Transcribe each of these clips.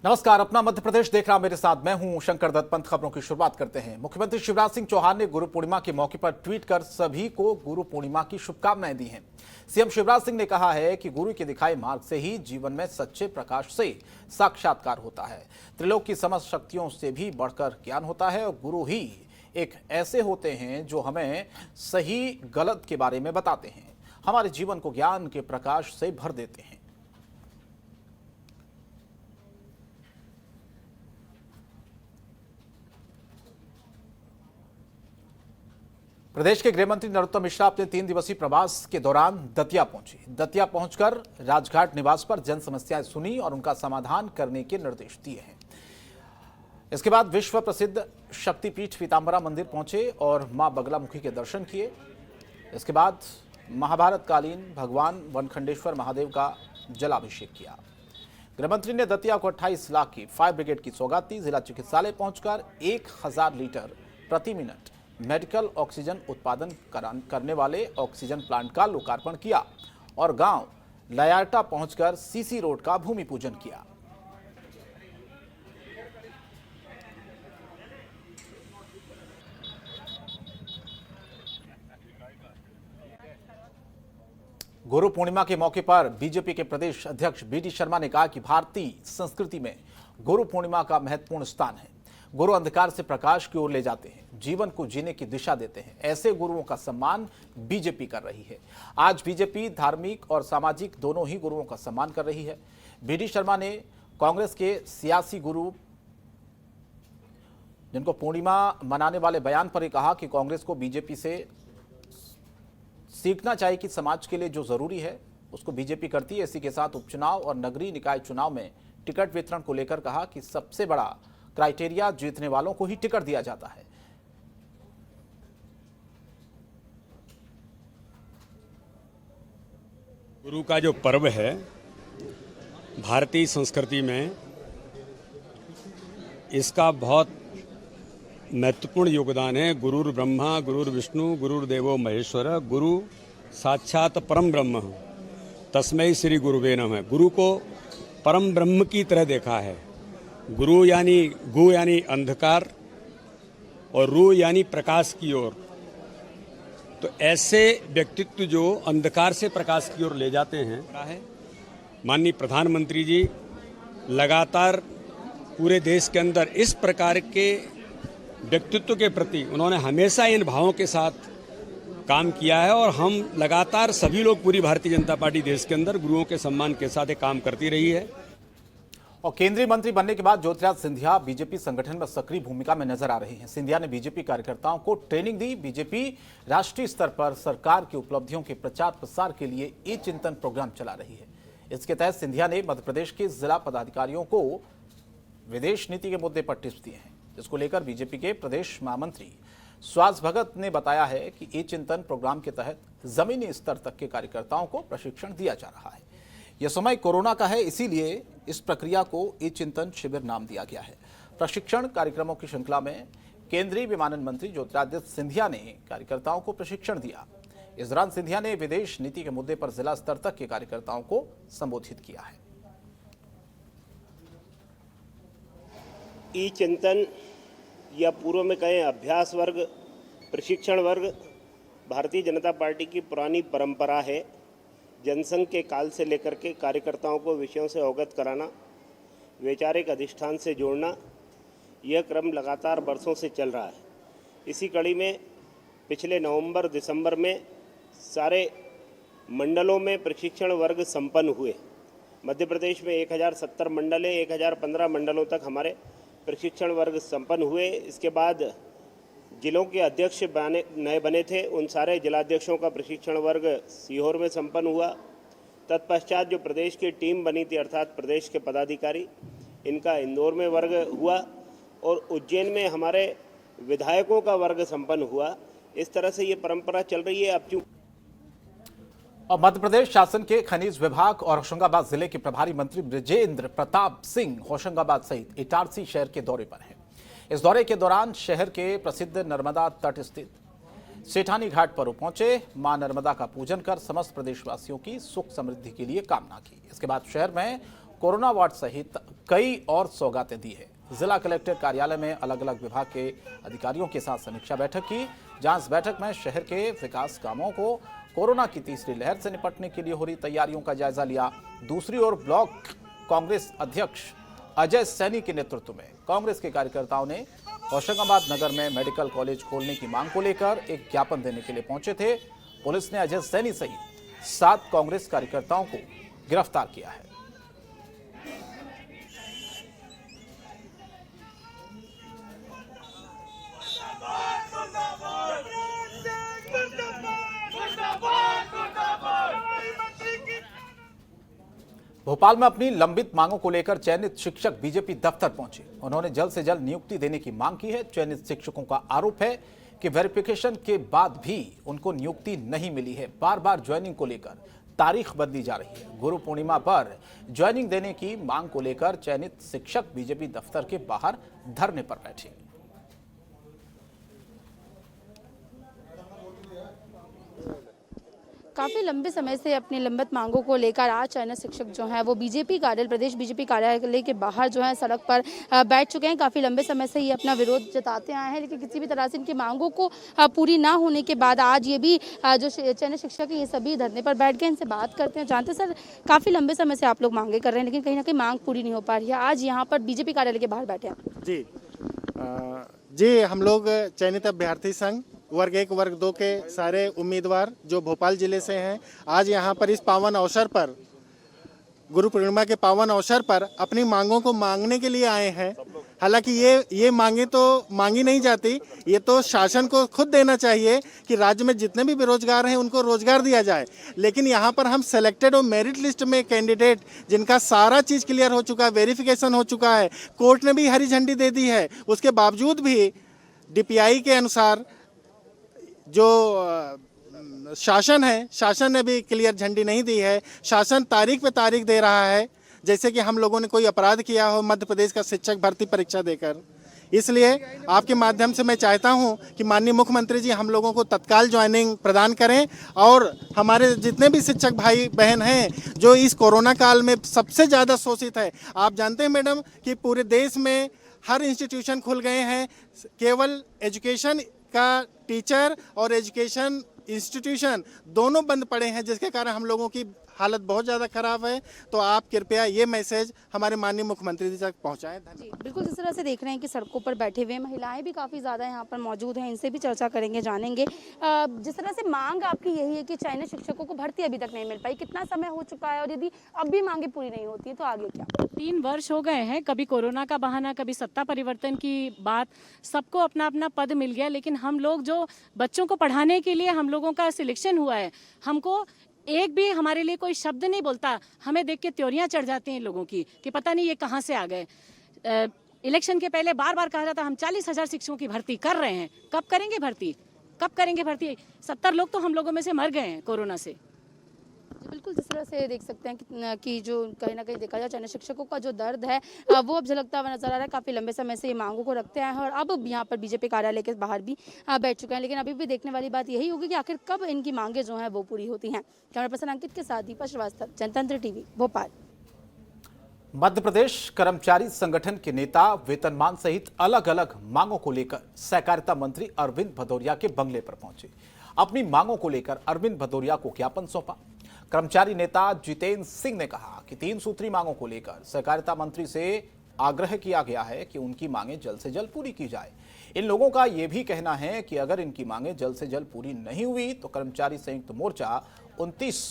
नमस्कार, अपना मध्य प्रदेश देख रहा मेरे साथ मैं हूं शंकर दत्त। पंत खबरों की शुरुआत करते हैं। मुख्यमंत्री शिवराज सिंह चौहान ने गुरु पूर्णिमा के मौके पर ट्वीट कर सभी को गुरु पूर्णिमा की शुभकामनाएं दी हैं। सीएम शिवराज सिंह ने कहा है कि गुरु के दिखाए मार्ग से ही जीवन में सच्चे प्रकाश से साक्षात्कार होता है। त्रिलोक की समस्त शक्तियों से भी बढ़कर ज्ञान होता है और गुरु ही एक ऐसे होते हैं जो हमें सही गलत के बारे में बताते हैं, हमारे जीवन को ज्ञान के प्रकाश से भर देते हैं। प्रदेश के गृह मंत्री नरोत्तम मिश्रा अपने 3 दिवसीय प्रवास के दौरान दतिया पहुंचे। दतिया पहुंचकर राजघाट निवास पर जन समस्याएं सुनी और उनका समाधान करने के निर्देश दिए हैं। इसके बाद विश्व प्रसिद्ध शक्तिपीठ पीताम्बरा मंदिर पहुंचे और मां बगलामुखी के दर्शन किए। इसके बाद महाभारत कालीन भगवान वनखंडेश्वर महादेव का जलाभिषेक किया। गृहमंत्री ने दतिया को 28 लाख की फायर ब्रिगेड की सौगात दी। जिला चिकित्सालय पहुंचकर 1000 लीटर प्रति मिनट मेडिकल ऑक्सीजन उत्पादन करने वाले ऑक्सीजन प्लांट का लोकार्पण किया और गांव लयाटा पहुंचकर सीसी रोड का भूमि पूजन किया। गुरु पूर्णिमा के मौके पर बीजेपी के प्रदेश अध्यक्ष बीडी शर्मा ने कहा कि भारतीय संस्कृति में गुरु पूर्णिमा का महत्वपूर्ण स्थान है। गुरु अंधकार से प्रकाश की ओर ले जाते हैं, जीवन को जीने की दिशा देते हैं। ऐसे गुरुओं का सम्मान बीजेपी कर रही है। आज बीजेपी धार्मिक और सामाजिक दोनों ही गुरुओं का सम्मान कर रही है। बीडी शर्मा ने कांग्रेस के सियासी गुरु जिनको पूर्णिमा मनाने वाले बयान पर कहा कि कांग्रेस को बीजेपी से सीखना चाहिए कि समाज के लिए जो जरूरी है उसको बीजेपी करती है। इसी के साथ उपचुनाव और नगरीय निकाय चुनाव में टिकट वितरण को लेकर कहा कि सबसे बड़ा क्राइटेरिया जीतने वालों को ही टिकट दिया जाता है। गुरु का जो पर्व है भारतीय संस्कृति में, इसका बहुत महत्वपूर्ण योगदान है। गुरुर् ब्रह्मा गुरुर् विष्णु गुरुर्देवो महेश्वर, गुरु साक्षात परम ब्रह्म तस्मै श्री गुरुवे नमः। गुरु को परम ब्रह्म की तरह देखा है। गुरु यानी गु यानी अंधकार और रू यानी प्रकाश की ओर। तो ऐसे व्यक्तित्व जो अंधकार से प्रकाश की ओर ले जाते हैं, माननीय प्रधानमंत्री जी लगातार पूरे देश के अंदर इस प्रकार के व्यक्तित्व के प्रति उन्होंने हमेशा इन भावों के साथ काम किया है और हम लगातार सभी लोग, पूरी भारतीय जनता पार्टी देश के अंदर गुरुओं के सम्मान के साथ काम करती रही है। और केंद्रीय मंत्री बनने के बाद ज्योतिरादित्य सिंधिया बीजेपी संगठन में सक्रिय भूमिका में नजर आ रहे हैं। सिंधिया ने बीजेपी कार्यकर्ताओं को ट्रेनिंग दी। बीजेपी राष्ट्रीय स्तर पर सरकार की उपलब्धियों के प्रचार प्रसार के लिए ई चिंतन प्रोग्राम चला रही है। इसके तहत सिंधिया ने मध्य प्रदेश के जिला पदाधिकारियों को विदेश नीति के मुद्दे पर टिप्स दिए हैं, जिसको लेकर बीजेपी के प्रदेश महामंत्री सुहास भगत ने बताया है कि ई चिंतन प्रोग्राम के तहत जमीनी स्तर तक के कार्यकर्ताओं को प्रशिक्षण दिया जा रहा है। यह समय कोरोना का है, इसीलिए इस प्रक्रिया को ई चिंतन शिविर नाम दिया गया है। प्रशिक्षण कार्यक्रमों की श्रृंखला में केंद्रीय विमानन मंत्री ज्योतिरादित्य सिंधिया ने कार्यकर्ताओं को प्रशिक्षण दिया। इस दौरान सिंधिया ने विदेश नीति के मुद्दे पर जिला स्तर तक के कार्यकर्ताओं को संबोधित किया है। ई चिंतन या पूर्व में कहें अभ्यास वर्ग, प्रशिक्षण वर्ग भारतीय जनता पार्टी की पुरानी परंपरा है। जनसंघ के काल से लेकर के कार्यकर्ताओं को विषयों से अवगत कराना, वैचारिक अधिष्ठान से जोड़ना, यह क्रम लगातार वर्षों से चल रहा है। इसी कड़ी में पिछले नवंबर दिसंबर में सारे मंडलों में प्रशिक्षण वर्ग संपन्न हुए। मध्य प्रदेश में 1070 मंडल है, 1015 मंडलों तक हमारे प्रशिक्षण वर्ग संपन्न हुए। इसके बाद जिलों के अध्यक्ष नए बने थे, उन सारे जिलाध्यक्षों का प्रशिक्षण वर्ग सीहोर में संपन्न हुआ। तत्पश्चात जो प्रदेश की टीम बनी थी, अर्थात प्रदेश के पदाधिकारी, इनका इंदौर में वर्ग हुआ और उज्जैन में हमारे विधायकों का वर्ग संपन्न हुआ। इस तरह से ये परंपरा चल रही है। अब और मध्य प्रदेश शासन के खनिज विभाग और होशंगाबाद जिले के प्रभारी मंत्री ब्रजेंद्र प्रताप सिंह होशंगाबाद सहित इटारसी शहर के दौरे पर हैं। इस दौरे के दौरान शहर के प्रसिद्ध नर्मदा तट स्थित सेठानी घाट पर पहुंचे। मां नर्मदा का पूजन कर समस्त प्रदेशवासियों की सुख समृद्धि के लिए कामना की। इसके बाद शहर में कोरोना वार्ड सहित कई और सौगातें दी है। जिला कलेक्टर कार्यालय में अलग अलग विभाग के अधिकारियों के साथ समीक्षा बैठक की, जहां इस बैठक में शहर के विकास कामों को कोरोना की तीसरी लहर से निपटने के लिए हो रही तैयारियों का जायजा लिया। दूसरी ओर ब्लॉक कांग्रेस अध्यक्ष अजय सैनी के नेतृत्व में कांग्रेस के कार्यकर्ताओं ने होशंगाबाद नगर में मेडिकल कॉलेज खोलने की मांग को लेकर एक ज्ञापन देने के लिए पहुंचे थे। पुलिस ने अजय सैनी सहित 7 कांग्रेस कार्यकर्ताओं को गिरफ्तार किया है। भोपाल में अपनी लंबित मांगों को लेकर चयनित शिक्षक बीजेपी दफ्तर पहुंचे। उन्होंने जल्द से जल्द नियुक्ति देने की मांग की है। चयनित शिक्षकों का आरोप है कि वेरिफिकेशन के बाद भी उनको नियुक्ति नहीं मिली है। बार बार ज्वाइनिंग को लेकर तारीख बदली जा रही है। गुरु पूर्णिमा पर ज्वाइनिंग देने की मांग को लेकर चयनित शिक्षक बीजेपी दफ्तर के बाहर धरने पर बैठे। काफ़ी लंबे समय से अपनी लंबित मांगों को लेकर आज चयनित शिक्षक जो हैं वो बीजेपी कार्यालय प्रदेश बीजेपी कार्यालय के बाहर जो है सड़क पर बैठ चुके हैं। काफ़ी लंबे समय से ये अपना विरोध जताते आए हैं, लेकिन किसी भी तरह से इनकी मांगों को पूरी ना होने के बाद आज ये भी जो चयनित शिक्षक हैं ये सभी धरने पर बैठ गए। इनसे बात करते हैं, जानते सर काफ़ी लंबे समय से आप लोग मांगे कर रहे हैं, लेकिन कहीं ना कहीं मांग पूरी नहीं हो पा रही है। आज यहाँ पर बीजेपी कार्यालय के बाहर बैठे हैं। जी हम लोग चयनित अभ्यर्थी संघ वर्ग 1 वर्ग 2 के सारे उम्मीदवार जो भोपाल जिले से हैं, आज यहाँ पर इस पावन अवसर पर, गुरु पूर्णिमा के पावन अवसर पर अपनी मांगों को मांगने के लिए आए हैं। हालांकि ये मांगे तो मांगी नहीं जाती, ये तो शासन को खुद देना चाहिए कि राज्य में जितने भी बेरोजगार हैं उनको रोजगार दिया जाए। लेकिन यहाँ पर हम सेलेक्टेड और मेरिट लिस्ट में कैंडिडेट जिनका सारा चीज़ क्लियर हो चुका है, वेरिफिकेशन हो चुका है, कोर्ट ने भी हरी झंडी दे दी है, उसके बावजूद भी DPI के अनुसार जो शासन है, शासन ने भी क्लियर झंडी नहीं दी है। शासन तारीख पे तारीख दे रहा है जैसे कि हम लोगों ने कोई अपराध किया हो मध्य प्रदेश का शिक्षक भर्ती परीक्षा देकर। इसलिए आपके माध्यम से मैं चाहता हूं कि माननीय मुख्यमंत्री जी हम लोगों को तत्काल ज्वाइनिंग प्रदान करें और हमारे जितने भी शिक्षक भाई बहन हैं जो इस कोरोना काल में सबसे ज़्यादा शोषित है। आप जानते हैं मैडम कि पूरे देश में हर इंस्टीट्यूशन खुल गए हैं, केवल एजुकेशन का टीचर और एजुकेशन इंस्टीट्यूशन दोनों बंद पड़े हैं, जिसके कारण हम लोगों की हालत बहुत ज़्यादा खराब है। तो आप कृपया ये मैसेज हमारे माननीय मुख्यमंत्री जी तक पहुँचाएं। जी बिल्कुल, जिस तरह से देख रहे हैं कि सड़कों पर बैठे हुए महिलाएं भी काफ़ी ज़्यादा यहाँ पर मौजूद हैं, इनसे भी चर्चा करेंगे, जानेंगे। जिस तरह से मांग आपकी यही है कि चयनित शिक्षकों को भर्ती अभी तक नहीं मिल पाई, कितना समय हो चुका है और यदि अब भी मांगे पूरी नहीं होती है तो आगे क्या? 3 वर्ष हो गए हैं, कभी कोरोना का बहाना, कभी सत्ता परिवर्तन की बात, सबको अपना अपना पद मिल गया, लेकिन हम लोग जो बच्चों को पढ़ाने के लिए हम लोगों का सिलेक्शन हुआ है, हमको एक भी हमारे लिए कोई शब्द नहीं बोलता। हमें देख के त्योरियां चढ़ जाती हैं लोगों की कि पता नहीं ये कहाँ से आ गए। इलेक्शन के पहले बार बार कहा जाता हम 40,000 शिक्षकों की भर्ती कर रहे हैं, कब करेंगे भर्ती, कब करेंगे भर्ती? 70 लोग तो हम लोगों में से मर गए हैं कोरोना से। बिल्कुल, जिस तरह से देख सकते हैं कि जो कहीं ना कहीं देखा जाए चयनित शिक्षकों का जो दर्द है वो अब झलकता हुआ नजर आ रहा है। काफ़ी लंबे समय से ये मांगों को रखते हैं और अब यहाँ पर बीजेपी कार्यालय के बाहर भी बैठ चुके हैं, लेकिन अभी भी देखने वाली बात यही होगी कि आखिर कब इनकी मांगे जो हैं वो पूरी होती हैं। कैमरा पर्सन अंकित के साथ दीपा श्रीवास्तव, जनतंत्र TV, भोपाल। मध्य प्रदेश कर्मचारी संगठन के नेता वेतनमान सहित अलग अलग मांगों को लेकर सहकारिता मंत्री अरविंद भदौरिया के बंगले पर पहुंचे। अपनी मांगों को लेकर अरविंद भदौरिया को ज्ञापन सौंपा। कर्मचारी नेता जितेंद्र सिंह ने कहा कि 3 सूत्री मांगों को लेकर सहकारिता मंत्री से आग्रह किया गया है कि उनकी मांगें जल्द से जल्द पूरी की जाए। इन लोगों का यह भी कहना है कि अगर इनकी मांगें जल्द से जल्द पूरी नहीं हुई तो कर्मचारी संयुक्त मोर्चा 29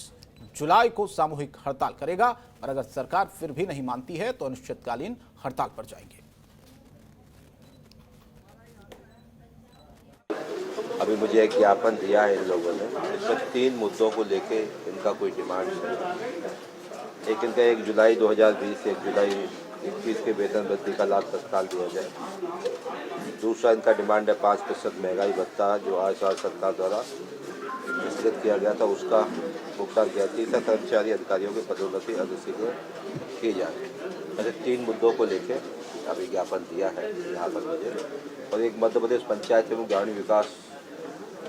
जुलाई को सामूहिक हड़ताल करेगा और अगर सरकार फिर भी नहीं मानती है तो अनिश्चितकालीन हड़ताल पर जाएंगे। अभी मुझे एक ज्ञापन दिया है इन लोगों ने, इसमें 3 मुद्दों को लेके इनका कोई डिमांड है। एक इनका 1 जुलाई 2020 से 1 जुलाई 21 के वेतन वृद्धि का लाभ तत्काल दिया जाए। दूसरा इनका डिमांड है 5% महंगाई भत्ता जो आज सरकार द्वारा स्थगित किया गया था उसका भुगतान किया। तीसरा कर्मचारी अधिकारियों की पदोन्नति अतिशीघ्र की जाए। ऐसे 3 मुद्दों को लेके अभी ज्ञापन दिया है यहाँ पर मुझे। और एक मध्य प्रदेश पंचायत एवं ग्रामीण विकास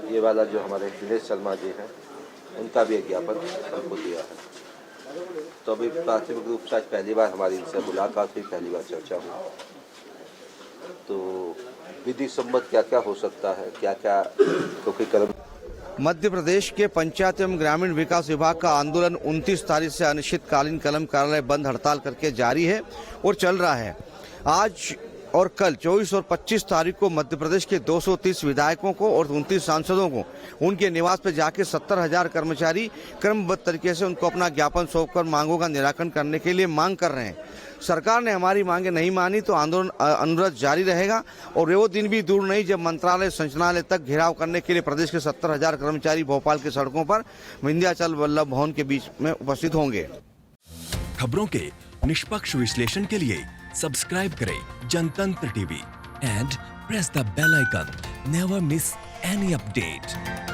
ये वाला जो हमारे दिनेश शर्मा जी हैं उनका भी एक ज्ञापन हमको दिया है। तो अभी प्राथमिक रूप से आज पहली बार हमारी इनसे मुलाकात हुई, पहली बार चर्चा हुई। तो विधि सम्मत क्या क्या हो सकता है, क्या क्या क्योंकि कर्म मध्य प्रदेश के पंचायत एवं ग्रामीण विकास विभाग का आंदोलन 29 तारीख से अनिश्चितकालीन कलम कार्यालय बंद हड़ताल करके जारी है और चल रहा है। आज और कल 24 और 25 तारीख को मध्य प्रदेश के 230 विधायकों को और 29 सांसदों को उनके निवास पर जाके 70,000 कर्मचारी क्रमबद्ध तरीके से उनको अपना ज्ञापन सौंपकर मांगों का निराकरण करने के लिए मांग कर रहे हैं। सरकार ने हमारी मांगे नहीं मानी तो आंदोलन अनुरत जारी रहेगा और वो दिन भी दूर नहीं जब मंत्रालय संचालनालय तक घेराव करने के लिए प्रदेश के 70,000 कर्मचारी भोपाल की सड़कों पर विंध्याचल वल्लभ भवन के बीच में उपस्थित होंगे। खबरों के निष्पक्ष विश्लेषण के लिए सब्सक्राइब करें Jantantra TV and press the bell icon. Never miss any update.